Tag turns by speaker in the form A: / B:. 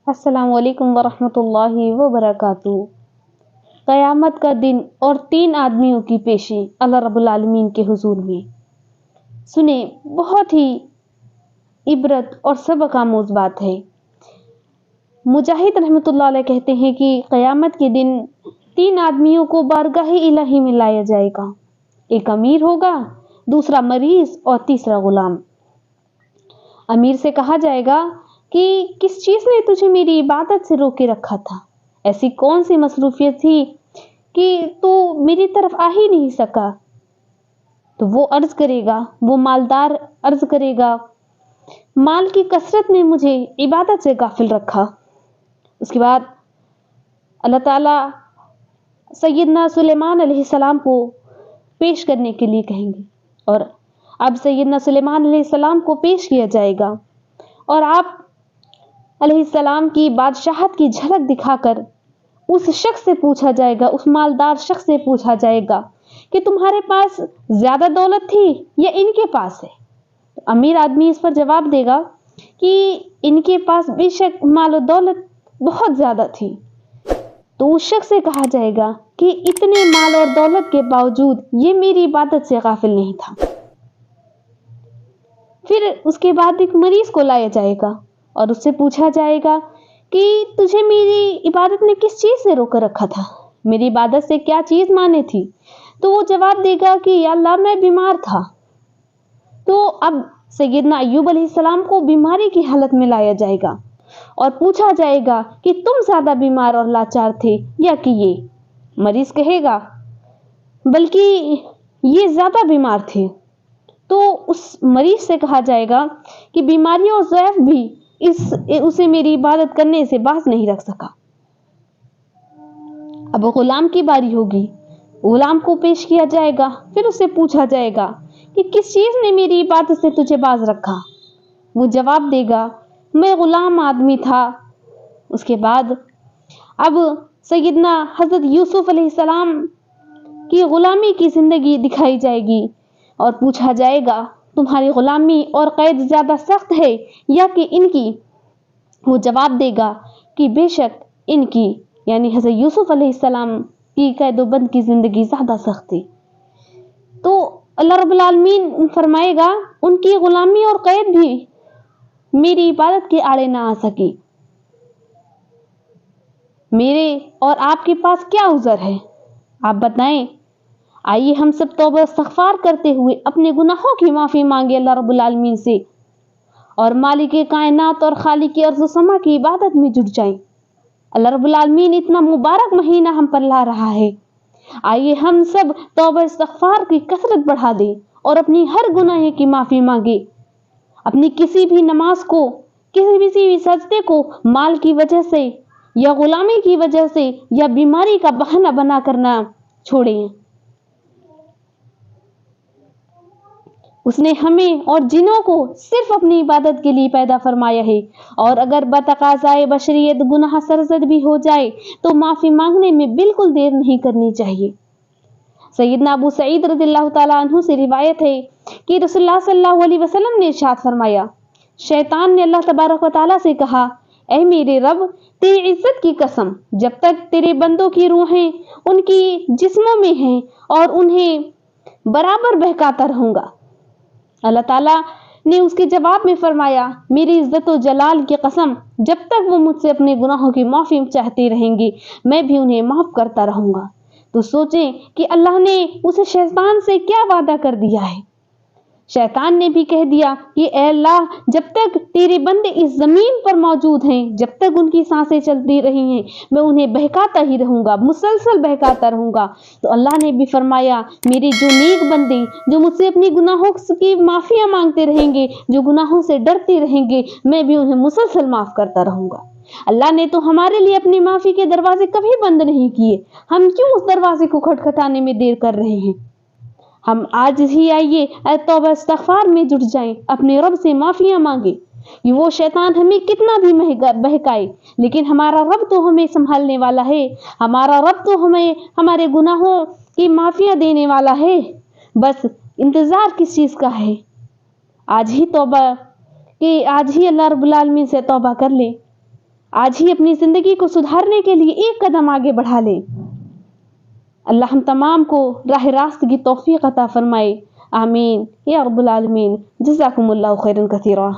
A: अस्सलाम वालेकुम वरहमतुल्लाहि वबरकातुहू। क़यामत का दिन और 3 आदमियों की पेशी अल्लाह रब्बुल आलमीन के हुजूर में। सुने, बहुत ही इबरत और सबक आमोज बात है। मुजाहिद रहमतुल्लाह अलैह कहते हैं कि क़यामत के दिन 3 आदमियों को बारगाह इलाही में लाया जाएगा। एक अमीर होगा, दूसरा मरीज और तीसरा गुलाम। अमीर से कहा जाएगा कि किस चीज ने तुझे मेरी इबादत से रोके रखा था? ऐसी कौन सी मसरूफियत थी कि तू मेरी तरफ आ ही नहीं सका? तो वो अर्ज करेगा, वो मालदार अर्ज करेगा, माल की कसरत ने मुझे इबादत से गाफिल रखा। उसके बाद अल्लाह ताला सैयदना सुलेमान अलैहिस्सलाम को पेश करने के लिए कहेंगे और अब सैयदना सुलेमान अलैहिस्सलाम को पेश किया जाएगा और आप अलैहिस्सलाम की बादशाहत की झलक दिखाकर उस शख्स से पूछा जाएगा, उस मालदार शख्स से पूछा जाएगा कि तुम्हारे पास ज्यादा दौलत थी या इनके पास है? तो अमीर आदमी इस पर जवाब देगा कि इनके पास बेशक माल और दौलत बहुत ज्यादा थी। तो उस शख्स से कहा जाएगा कि इतने माल और दौलत के बावजूद ये मेरी इबादत से गाफिल नहीं था। फिर उसके बाद एक मरीज को लाया जाएगा और उससे पूछा जाएगा कि तुझे मेरी इबादत ने किस चीज से रोक रखा था? मेरी इबादत से क्या चीज माने थी? तो वो जवाब देगा कि या अल्लाह, मैं बीमार था। तो अब सैयदना अय्यूब अलैहिस्सलाम को बीमारी की हालत में लाया जाएगा और पूछा जाएगा कि तुम ज्यादा बीमार और लाचार थे या कि ये? मरीज कहेगा बल्कि ये ज्यादा बीमार थे। तो उस मरीज से कहा जाएगा कि बीमारियों और ज़ैफ भी उसे मेरी इबादत करने से बाज नहीं रख सका। अब गुलाम की बारी होगी, गुलाम को पेश किया जाएगा। फिर उससे पूछा जाएगा कि किस चीज ने मेरी इबादत से तुझे बाज रखा? वो जवाब देगा, मैं गुलाम आदमी था। उसके बाद अब सैयदना हजरत यूसुफ अलैहिस्सलाम की गुलामी की जिंदगी दिखाई जाएगी और पूछा जाएगा, तुम्हारी गुलामी और कैद ज्यादा सख्त है या कि इनकी? वो जवाब देगा कि बेशक इनकी, यानी हज़रत यूसुफ अलैहिस्सलाम की कैद-ओ-बंद की जिंदगी ज्यादा सख्त थी। तो अल्लाह रब्बुल आलमीन फरमाएगा, उनकी गुलामी और कैद भी मेरी इबादत के आड़े ना आ सकी। मेरे और आपके पास क्या उज़र है? आप बताएं। आइए हम सब तौबा इस्तग़फ़ार करते हुए अपने गुनाहों की माफ़ी मांगे अल्लाह रब्बुल आलमीन से और मालिके कायनात और खालिके अर्ज़ व समा की इबादत में जुट जाएं। अल्लाह रब्बुल आलमीन इतना मुबारक महीना हम पर ला रहा है। आइए हम सब तौबा इस्तग़फ़ार की कसरत बढ़ा दें और अपनी हर गुनाह की माफ़ी मांगे। अपनी किसी भी नमाज को, किसी भी सजदे को माल की वजह से या गुलामी की वजह से या बीमारी का बहाना बना करना छोड़ें। उसने हमें और जिनों को सिर्फ अपनी इबादत के लिए पैदा फरमाया है और अगर बतकाज़ाए बशरियत गुनाह सरज़द भी हो जाए तो माफ़ी मांगने में बिल्कुल देर नहीं करनी चाहिए। सैयदना अबू सईद रज़ियल्लाहु ताला अन्हु से रिवायत है कि रसूलुल्लाह सल्लल्लाहु अलैहि वसल्लम ने इरशाद फरमाया, शैतान ने अल्लाह तबारक व तआला से कहा, ऐ मेरे रब, तेरी इज्जत की कसम, जब तक तेरे बंदों की रूहें उनकी जिस्मों में हैं और उन्हें बराबर बहकाता रहूंगा। अल्लाह ताला ने उसके जवाब में फरमाया, मेरी इज्जत व जलाल की कसम, जब तक वो मुझसे अपने गुनाहों की माफ़ी चाहते रहेंगे मैं भी उन्हें माफ़ करता रहूंगा। तो सोचें कि अल्लाह ने उसे शैतान से क्या वादा कर दिया है। शैतान ने भी कह दिया कि ऐ अल्लाह, जब तक तेरे बंदे इस जमीन पर मौजूद हैं, जब तक उनकी सांसें चलती रही हैं, मैं उन्हें बहकाता ही रहूंगा, मुसलसल बहकाता रहूंगा। तो अल्लाह ने भी फरमाया, मेरे जो नेक बंदे जो मुझसे अपनी गुनाहों की माफियां मांगते रहेंगे, जो गुनाहों से डरते रहेंगे, मैं भी उन्हें मुसलसल माफ करता रहूंगा। अल्लाह ने तो हमारे लिए अपनी माफी के दरवाजे कभी बंद नहीं किए, हम क्यों उस दरवाजे को खटखटाने में देर कर रहे हैं? हम आज ही आइए तौबा इस्तग़फ़ार में जुट जाएं, अपने रब से माफियां मांगे। वो शैतान हमें कितना भी बहकाए, लेकिन हमारा रब तो हमें संभालने वाला है, हमारा रब तो हमें हमारे गुनाहों की माफियां देने वाला है। बस इंतजार किस चीज का है? आज ही तौबा कि आज ही अल्लाह रब्बुल आलमीन से तौबा कर ले। آج ہی اپنی زندگی کو سدھارنے کے لیے ایک قدم آگے بڑھا لیں۔ اللہ ہم تمام کو راہ راست کی توفیق عطا فرمائے، آمین یا رب العالمین۔ جزاکم اللہ خیرا کثیرا۔